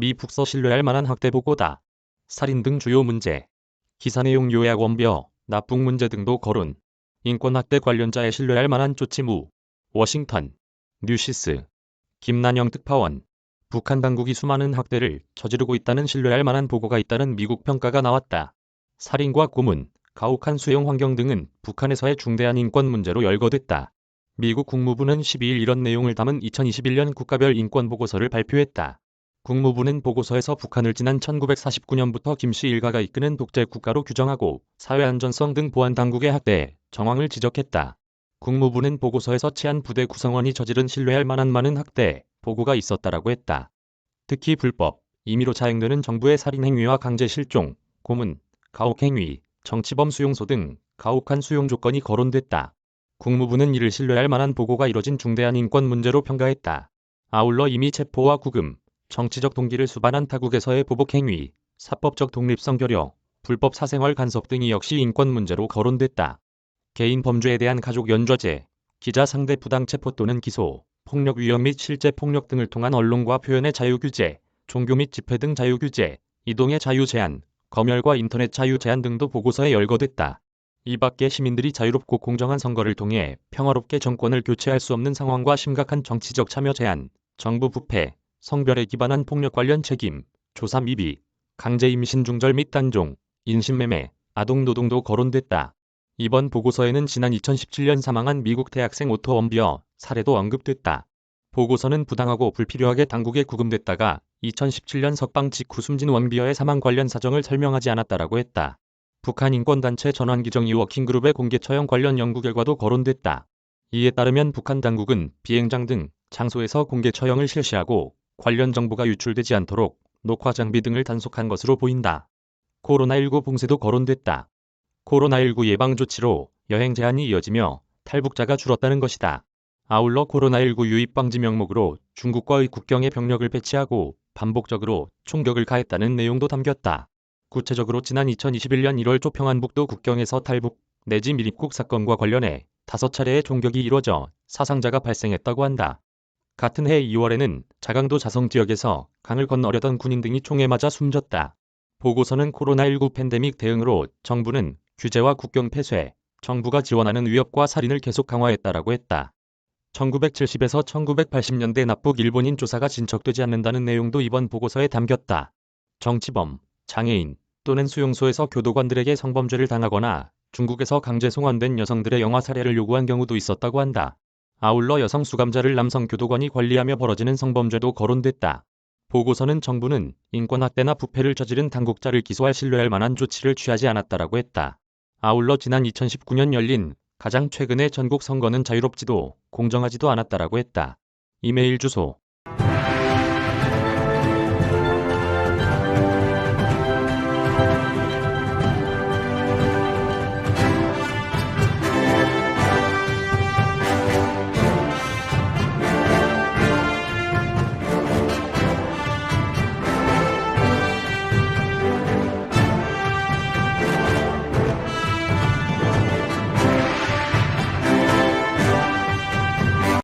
미 북서 신뢰할 만한 학대 보고다. 살인 등 주요 문제. 기사 내용 요약 원벼, 납북 문제 등도 거론. 인권학대 관련자의 신뢰할 만한 조치무. 워싱턴. 뉴시스. 김난영 특파원. 북한 당국이 수많은 학대를 저지르고 있다는 신뢰할 만한 보고가 있다는 미국 평가가 나왔다. 살인과 고문, 가혹한 수용 환경 등은 북한에서의 중대한 인권 문제로 열거됐다. 미국 국무부는 12일 이런 내용을 담은 2021년 국가별 인권 보고서를 발표했다. 국무부는 보고서에서 북한을 지난 1949년부터 김씨 일가가 이끄는 독재 국가로 규정하고 사회안전성 등 보안 당국의 학대 정황을 지적했다. 국무부는 보고서에서 치안 부대 구성원이 저지른 신뢰할 만한 많은 학대 보고가 있었다라고 했다. 특히 불법, 임의로 자행되는 정부의 살인 행위와 강제 실종, 고문, 가혹 행위, 정치범 수용소 등 가혹한 수용 조건이 거론됐다. 국무부는 이를 신뢰할 만한 보고가 이뤄진 중대한 인권 문제로 평가했다. 아울러 이미 체포와 구금, 정치적 동기를 수반한 타국에서의 보복 행위, 사법적 독립성 결여, 불법 사생활 간섭 등이 역시 인권 문제로 거론됐다. 개인 범죄에 대한 가족 연좌제, 기자 상대 부당 체포 또는 기소, 폭력 위험 및 실제 폭력 등을 통한 언론과 표현의 자유 규제, 종교 및 집회 등 자유 규제, 이동의 자유 제한, 검열과 인터넷 자유 제한 등도 보고서에 열거됐다. 이 밖에 시민들이 자유롭고 공정한 선거를 통해 평화롭게 정권을 교체할 수 없는 상황과 심각한 정치적 참여 제한, 정부 부패, 성별에 기반한 폭력 관련 책임, 조사 미비, 강제 임신 중절 및 단종, 인신매매, 아동노동도 거론됐다. 이번 보고서에는 지난 2017년 사망한 미국 대학생 오토 원비어 사례도 언급됐다. 보고서는 부당하고 불필요하게 당국에 구금됐다가 2017년 석방 직후 숨진 원비어의 사망 관련 사정을 설명하지 않았다라고 했다. 북한 인권단체 전환기정이 워킹그룹의 공개 처형 관련 연구 결과도 거론됐다. 이에 따르면 북한 당국은 비행장 등 장소에서 공개 처형을 실시하고 관련 정보가 유출되지 않도록 녹화 장비 등을 단속한 것으로 보인다. 코로나19 봉쇄도 거론됐다. 코로나19 예방 조치로 여행 제한이 이어지며 탈북자가 줄었다는 것이다. 아울러 코로나19 유입 방지 명목으로 중국과의 국경에 병력을 배치하고 반복적으로 총격을 가했다는 내용도 담겼다. 구체적으로 지난 2021년 1월 조평안북도 국경에서 탈북 내지 밀입국 사건과 관련해 5차례의 총격이 이뤄져 사상자가 발생했다고 한다. 같은 해 2월에는 자강도 자성 지역에서 강을 건너려던 군인 등이 총에 맞아 숨졌다. 보고서는 코로나19 팬데믹 대응으로 정부는 규제와 국경 폐쇄, 정부가 지원하는 위협과 살인을 계속 강화했다라고 했다. 1970에서 1980년대 납북 일본인 조사가 진척되지 않는다는 내용도 이번 보고서에 담겼다. 정치범, 장애인 또는 수용소에서 교도관들에게 성범죄를 당하거나 중국에서 강제 송환된 여성들의 영아 살해를 요구한 경우도 있었다고 한다. 아울러 여성 수감자를 남성 교도관이 관리하며 벌어지는 성범죄도 거론됐다. 보고서는 정부는 인권학대나 부패를 저지른 당국자를 기소할 신뢰할 만한 조치를 취하지 않았다라고 했다. 아울러 지난 2019년 열린 가장 최근의 전국 선거는 자유롭지도 공정하지도 않았다라고 했다. 이메일 주소